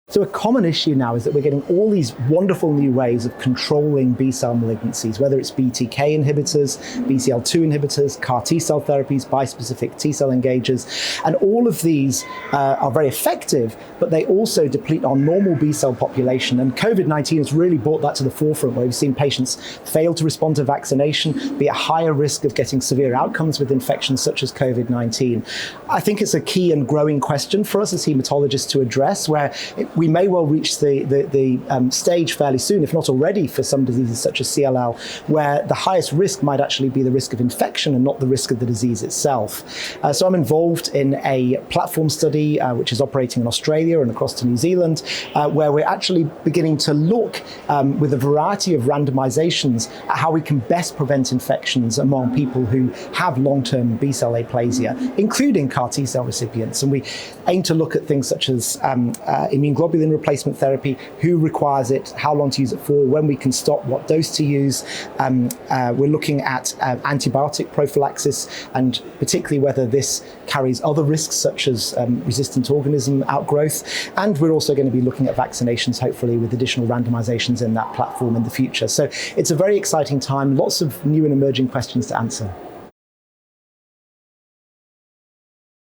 So a common issue now is that we're getting all these wonderful new ways of controlling B-cell malignancies, whether it's BTK inhibitors, BCL2 inhibitors, CAR T-cell therapies, bispecific T-cell engagers, and all of these are very effective, but they also deplete our normal B-cell population. And COVID-19 has really brought that to the forefront, where we've seen patients fail to respond to vaccination, be at higher risk of getting severe outcomes with infections such as COVID-19. I think it's a key and growing question for us as haematologists to address, where we may well reach the stage fairly soon, if not already, for some diseases such as CLL, where the highest risk might actually be the risk of infection and not the risk of the disease itself. So I'm involved in a platform study which is operating in Australia and across to New Zealand, where we're actually beginning to look with a variety of randomizations at how we can best prevent infections among people who have long-term B-cell aplasia, including CAR T-cell recipients. And we aim to look at things such as immunoglobulin replacement therapy, who requires it, how long to use it for, when we can stop, what dose to use. We're looking at antibiotic prophylaxis, and particularly whether this carries other risks such as resistant organism outgrowth. And we're also going to be looking at vaccinations, hopefully with additional randomizations in that platform in the future. So it's a very exciting time, lots of new and emerging questions to answer.